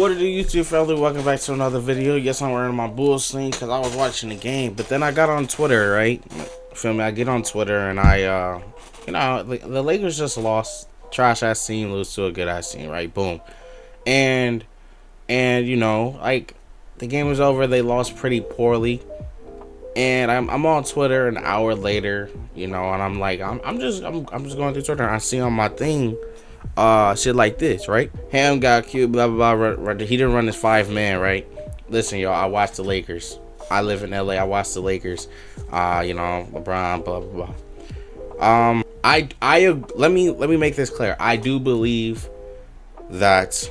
What did you YouTube family? Welcome back to another video. Yes, I'm wearing my Bulls thing because I was watching the game, but then I got on Twitter, right? Feel me? I get on Twitter and the Lakers just lost. Trash ass team lose to a good ass team, right? Boom. And like the game was over. They lost pretty poorly, and I'm on Twitter an hour later, and I'm just going through Twitter. And I see on my thing shit like this, right? Ham got cute, blah blah blah. He didn't run his 5-man, right? Listen, y'all, I watch the Lakers. I live in LA. I watch the Lakers. LeBron, blah blah blah. Let me make this clear. I do believe that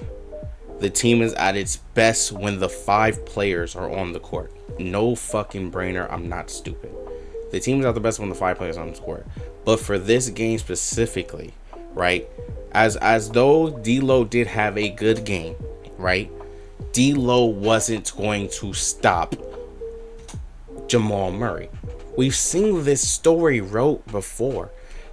the team is at its best when the 5 players are on the court. No fucking brainer. I'm not stupid. The team is at the best when the 5 players are on the court. But for this game specifically, right? As though D'Lo did have a good game, right? D'Lo wasn't going to stop Jamal Murray. We've seen this story wrote before.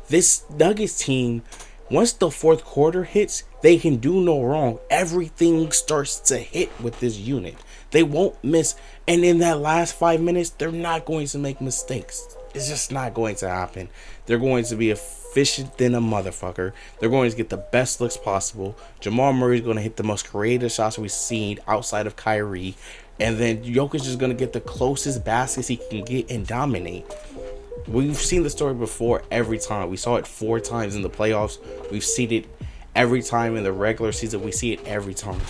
This Nuggets team, once the fourth quarter hits, they can do no wrong. Everything starts to hit with this unit. They won't miss. And in that last 5 minutes, they're not going to make mistakes. It's just not going to happen. They're going to be efficient than a motherfucker. They're going to get the best looks possible. Jamal Murray is going to hit the most creative shots we've seen outside of Kyrie. And then Jokic is going to get the closest baskets he can get and dominate. We've seen the story before every time. We saw it 4 times in the playoffs. We've seen it every time in the regular season. We see it every time.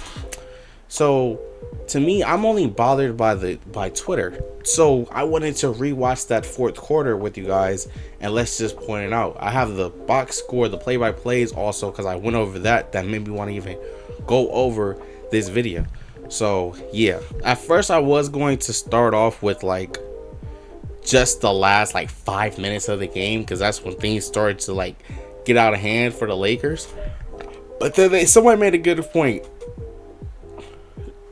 So, to me, I'm only bothered by Twitter. So, I wanted to rewatch that fourth quarter with you guys, and let's just point it out. I have the box score, the play-by-plays also, because I went over that made me want to even go over this video. So, yeah. At first, I was going to start off with, just the last, 5 minutes of the game, because that's when things started to, get out of hand for the Lakers. But then someone made a good point.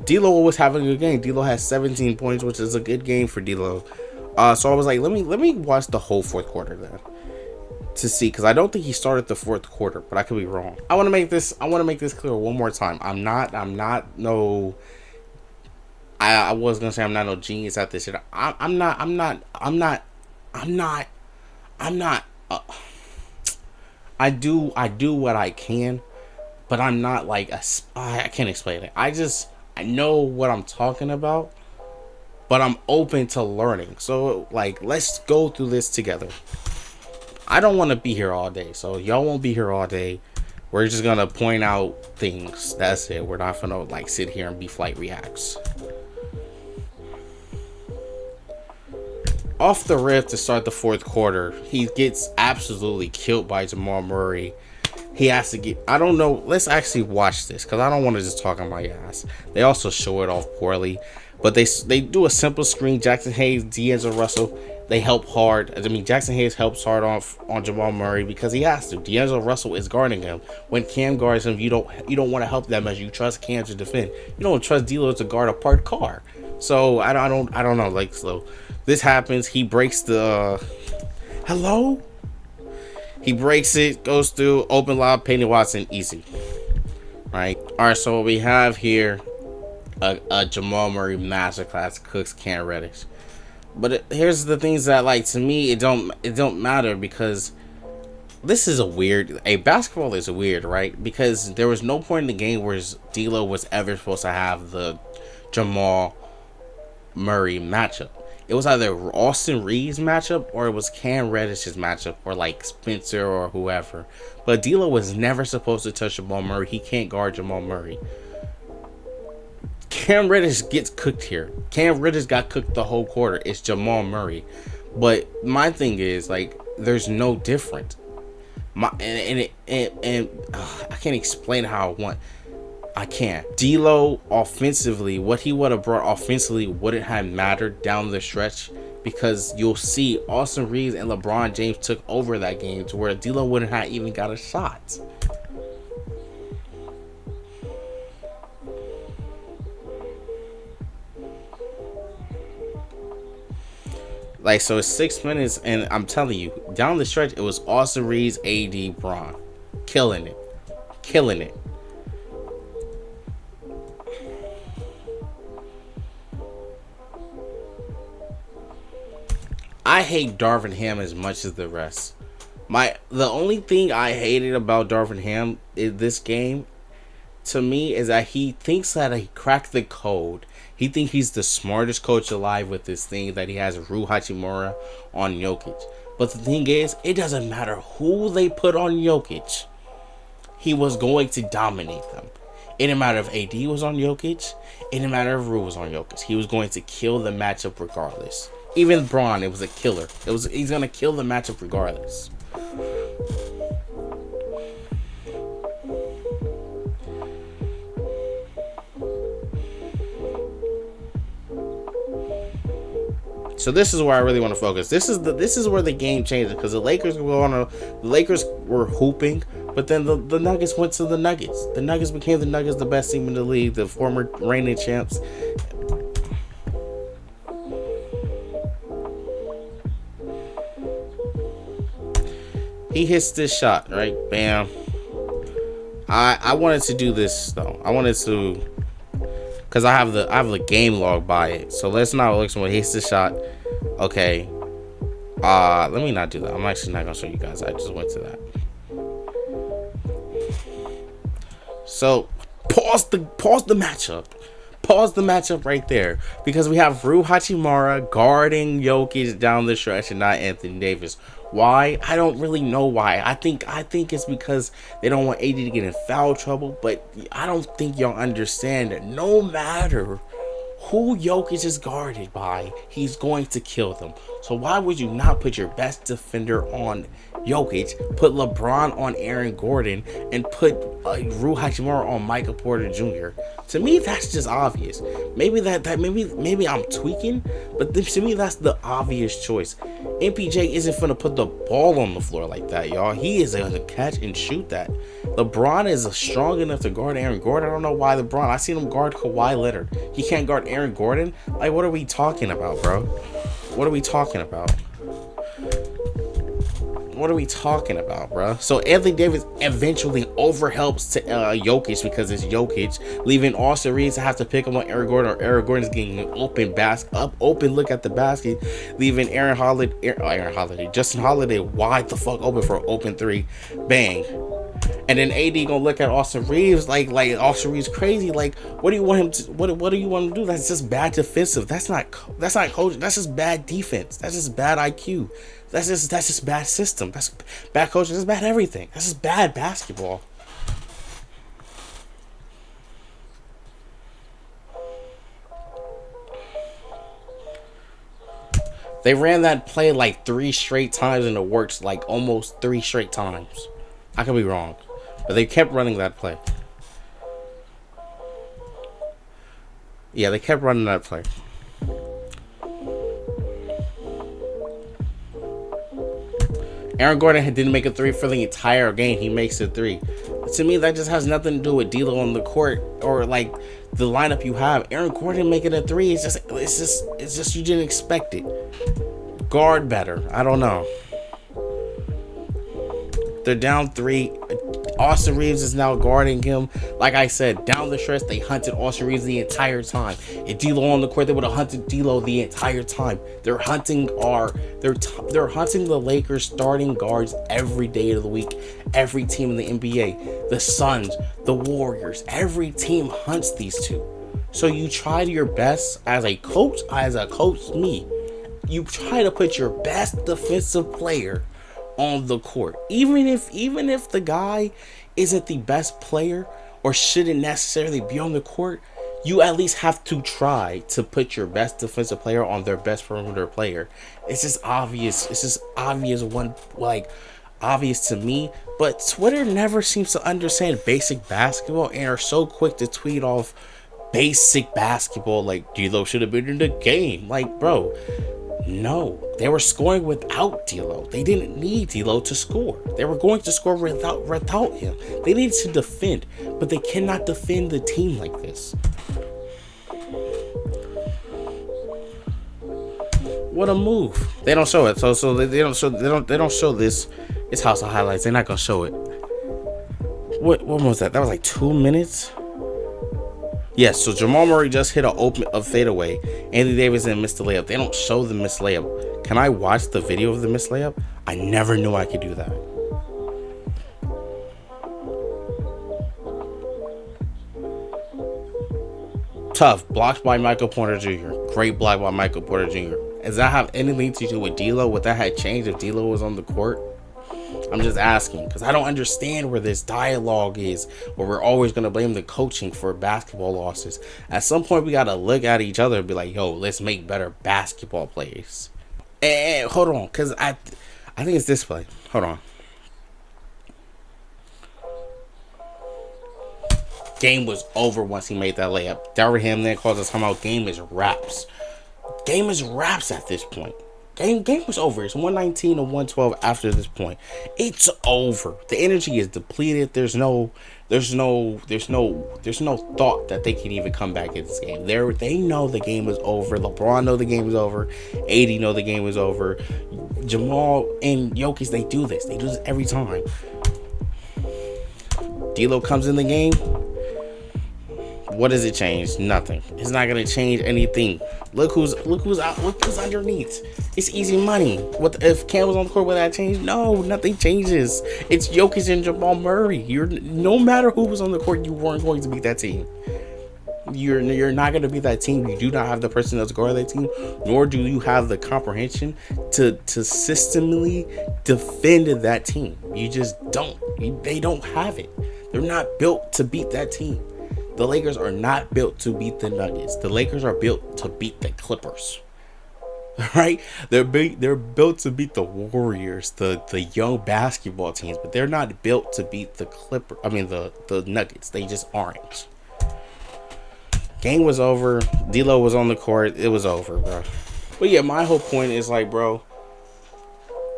D'Lo was having a good game. D'Lo has 17 points, which is a good game for D'Lo. So I was like, let me watch the whole fourth quarter then to see, because I don't think he started the fourth quarter, but I could be wrong. I want to make this clear one more time. I was gonna say I'm not no genius at this shit. I'm not. I do what I can, but I'm not I can't explain it. I know what I'm talking about, but I'm open to learning. So, let's go through this together. I don't want to be here all day, so y'all won't be here all day. We're just gonna point out things. That's it. We're not gonna sit here and be flight reacts. Off the rip to start the fourth quarter, he gets absolutely killed by Jamal Murray. He has to get, I don't know, let's actually watch this, because I don't want to just talk on my ass. They also show it off poorly, but they do a simple screen. Jackson Hayes, D'Angelo Russell, they help hard. I mean, Jackson Hayes helps hard on Jamal Murray because he has to. D'Angelo Russell is guarding him. When Cam guards him, you don't want to help that much. You trust Cam to defend. You don't trust D'Lo to guard a parked car. So I don't know. So this happens. He breaks the hello. He breaks it, goes through, open lob, Penny Watson, easy. Right? Alright, so what we have here, a Jamal Murray masterclass cooks Cam Reddish. But here's the things that, to me, it don't matter, because this is basketball is weird, right? Because there was no point in the game where D'Lo was ever supposed to have the Jamal Murray matchup. It was either Austin Reeves matchup or it was Cam Reddish's matchup, or Spencer or whoever. But D'Lo was never supposed to touch Jamal Murray. He can't guard Jamal Murray. Cam Reddish gets cooked here. Cam Reddish got cooked the whole quarter. It's Jamal Murray. But my thing is, there's no different. I can't explain how I want. I can't. D'Lo offensively, what he would have brought offensively wouldn't have mattered down the stretch, because you'll see Austin Reeves and LeBron James took over that game to where D'Lo wouldn't have even got a shot. So it's 6 minutes, and I'm telling you, down the stretch, it was Austin Reeves, AD, Bron, killing it. I hate Darvin Ham as much as the rest. The only thing I hated about Darvin Ham in this game, to me, is that he thinks that he cracked the code. He thinks he's the smartest coach alive with this thing that he has Rui Hachimura on Jokic. But the thing is, it doesn't matter who they put on Jokic. He was going to dominate them. It didn't matter if AD was on Jokic. It didn't matter if Rui was on Jokic. He was going to kill the matchup regardless. Even Braun, it was a killer. He's going to kill the matchup regardless. So this is where I really want to focus. This is where the game changes, because the Lakers were hooping, but then the Nuggets went to the Nuggets. The Nuggets became the Nuggets, the best team in the league, the former reigning champs. He hits this shot, right? Bam. I wanted to do this though. I wanted to, because I have the game log by it. So let's not look someone hits the shot. Okay. Let me not do that. I'm actually not gonna show you guys. I just went to that. So pause the matchup. Pause the matchup right there, because we have Rui Hachimura guarding Jokic down the stretch and not Anthony Davis. Why? I don't really know why. I think it's because they don't want AD to get in foul trouble, but I don't think y'all understand that no matter who Jokic is guarded by, he's going to kill them. So why would you not put your best defender on Jokic, put LeBron on Aaron Gordon, and put Rui Hachimura on Michael Porter Jr.? To me, that's just obvious. Maybe maybe I'm tweaking, but to me, that's the obvious choice. MPJ isn't finna put the ball on the floor like that, y'all. He is gonna catch and shoot that. LeBron is strong enough to guard Aaron Gordon. I don't know why LeBron. I seen him guard Kawhi Leonard. He can't guard Aaron Gordon. Like, what are we talking about, bro? What are we talking about? What are we talking about, bro? So Anthony Davis eventually overhelps to Jokic, because it's Jokic, leaving Austin Reeves to have to pick him on Aaron Gordon, or Aaron Gordon's getting an open look at the basket, leaving Justin Holiday wide the fuck open for an open three, bang. And then AD gonna look at Austin Reeves like Austin Reeves crazy. Like, what do you want him to? What do you want him to do? That's just bad defensive. That's not coaching. That's just bad defense. That's just bad IQ. That's just bad system. That's bad coaching. That's bad everything. That's just bad basketball. They ran that play like 3 straight times, and it works like almost 3 straight times. I could be wrong, but they kept running that play. Yeah, they kept running that play. Aaron Gordon didn't make a 3 for the entire game. He makes a 3. To me, that just has nothing to do with D'Lo on the court or like the lineup you have. Aaron Gordon making a 3 it's just you didn't expect it. Guard better. I don't know. They're down 3. Austin Reeves is now guarding him. Like I said, down the stretch, they hunted Austin Reeves the entire time. If D'Lo on the court, they would have hunted D'Lo the entire time. They're hunting the Lakers starting guards every day of the week. Every team in the NBA, the Suns, the Warriors, every team hunts these two. So you try your best as a coach, you try to put your best defensive player on the court, even if the guy isn't the best player or shouldn't necessarily be on the court. You at least have to try to put your best defensive player on their best perimeter player. It's just obvious. It's just obvious to me. But Twitter never seems to understand basic basketball and are so quick to tweet off basic basketball like D'Lo should have been in the game. Like, bro, no, they were scoring without D'Lo. They didn't need D'Lo to score. They were going to score without him. They needed to defend, but they cannot defend the team like this. What a move! They don't show it, so they don't show this. It's House of Highlights. They're not gonna show it. What was that? That was like 2 minutes. Yes, so Jamal Murray just hit a fadeaway. Anthony Davis didn't miss the layup. They don't show the missed layup. Can I watch the video of the missed layup? I never knew I could do that. Tough. Blocked by Michael Porter Jr. Great block by Michael Porter Jr. Does that have anything to do with D'Lo? Would that have changed if D'Lo was on the court? I'm just asking because I don't understand where this dialogue is, where we're always going to blame the coaching for basketball losses. At some point, we got to look at each other and be like, yo, let's make better basketball players. And hold on, because I think it's this play. Hold on. Game was over once he made that layup. Darvin then calls us timeout. Game is wraps. Game is wraps at this point. Game was over. It's 119 to 112 after this point. It's over. The energy is depleted. There's no thought that they can even come back in this game. They know the game is over. LeBron know the game is over. AD know the game is over. Jamal and Jokic, they do this. They do this every time. D'Lo comes in the game. What does it change? Nothing. It's not gonna change anything. Look who's out. Look who's underneath. It's easy money. What if Cam was on the court? Would that change? No, nothing changes. It's Jokic and Jamal Murray. No matter who was on the court, you weren't going to beat that team. You're not going to beat that team. You do not have the personnel to guard that team, nor do you have the comprehension to systemically defend that team. You just don't. They don't have it. They're not built to beat that team. The Lakers are not built to beat the Nuggets. The Lakers are built to beat the Clippers. Right? They're built to beat the Warriors, the young basketball teams, but they're not built to beat the the Nuggets. They just aren't. Game was over. D'Lo was on the court. It was over, bro. But yeah, my whole point is like, bro,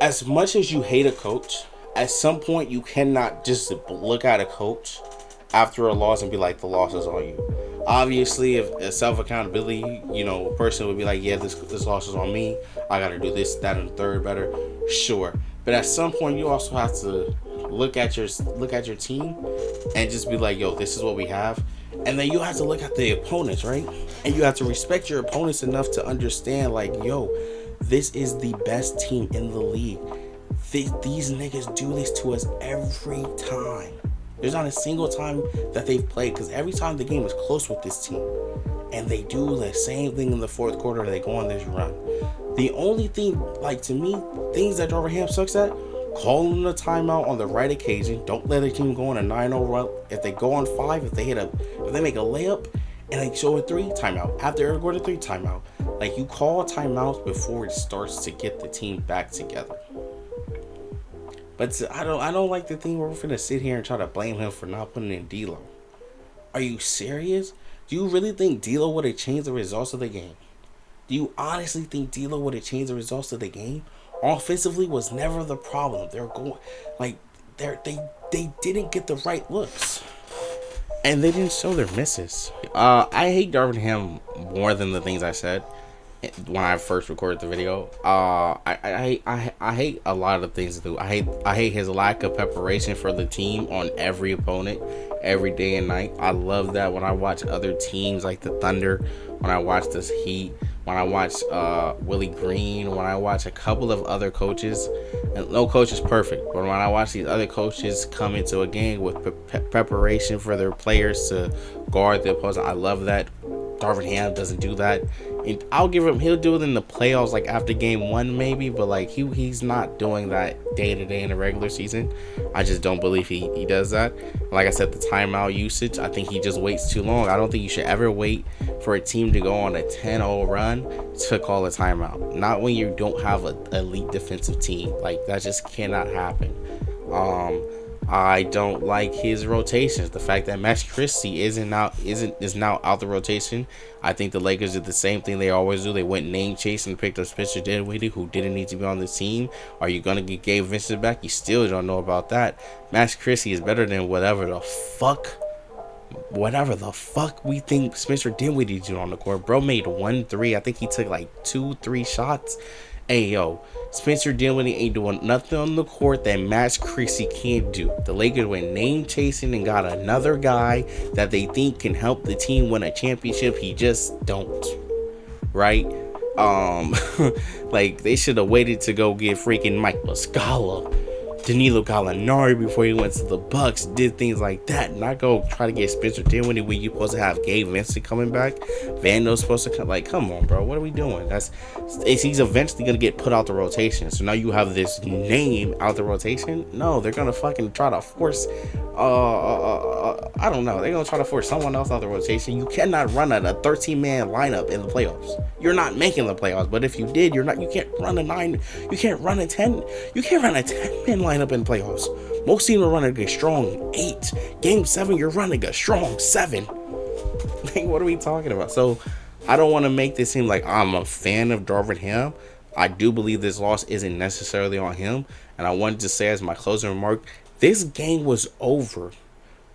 as much as you hate a coach, at some point you cannot just look at a coach after a loss and be like, the loss is on you. Obviously, if self-accountability, a person would be like, yeah, this loss is on me. I got to do this, that, and the third better. Sure. But at some point, you also have to look at your team and just be like, yo, this is what we have. And then you have to look at the opponents, right? And you have to respect your opponents enough to understand, like, yo, this is the best team in the league. These niggas do this to us every time. There's not a single time that they've played, because every time the game is close with this team, and they do the same thing in the fourth quarter, they go on this run. The only thing, like, to me, things that Darvin sucks at, calling the timeout on the right occasion. Don't let a team go on a 9-0 run. If they go on 5, if they make a layup and they show a 3, timeout. After every quarter 3, timeout. Like, you call timeouts before it starts to get the team back together. But I don't like the thing where we're finna sit here and try to blame him for not putting in D'Lo. Are you serious? Do you really think D'Lo would have changed the results of the game? Do you honestly think D'Lo would have changed the results of the game? Offensively was never the problem. They didn't get the right looks, and they didn't show their misses. I hate Darvin Ham more than the things I said when I first recorded the video. I hate a lot of things to do. I hate his lack of preparation for the team on every opponent, every day and night. I love that when I watch other teams like the Thunder, when I watch this Heat, when I watch Willie Green, when I watch a couple of other coaches, and no coach is perfect, but when I watch these other coaches come into a game with preparation for their players to guard the opponent, I love that. Darvin Ham doesn't do that. And I'll give him, he'll do it in the playoffs, like after game 1 maybe, but like he's not doing that day to day in the regular season. I just don't believe he does that. Like I said, the timeout usage, I think he just waits too long. I don't think you should ever wait for a team to go on a 10-0 run to call a timeout. Not when you don't have an elite defensive team. Like, that just cannot happen. I don't like his rotations. The fact that Max Christie is now out the rotation. I think the Lakers did the same thing they always do. They went name chasing and picked up Spencer Dinwiddie, who didn't need to be on the team. Are you gonna get Gabe Vincent back? You still don't know about that. Max Christie is better than whatever the fuck we think Spencer Dinwiddie did on the court. Bro made 1 3. I think he took like 2-3 shots. Hey, yo, Spencer Dinwiddie ain't doing nothing on the court that Max Christie can't do. The Lakers went name chasing and got another guy that they think can help the team win a championship. He just don't. Right? Like they should have waited to go get freaking Mike Muscala, Danilo Gallinari before he went to the Bucks. Did things like that, not go try to get Spencer Dinwiddie when you supposed to have Gabe Vincent coming back. Vando's supposed to come. Like, come on, bro. What are we doing? He's eventually gonna get put out the rotation. So now you have this name out the rotation. No, they're gonna fucking try to force. I don't know. They're gonna try to force someone else out the rotation. You cannot run a 13-man lineup in the playoffs. You're not making the playoffs. But if you did, you're not. You can't run a 9. You can't run a 10. You can't run a 10-man lineup in playoffs. Most teams are running a strong 8. Game 7, you're running a strong 7. Like, what are we talking about? So, I don't want to make this seem like I'm a fan of Darvin Ham. I do believe this loss isn't necessarily on him. And I wanted to say as my closing remark, this game was over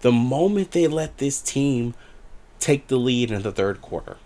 the moment they let this team take the lead in the third quarter.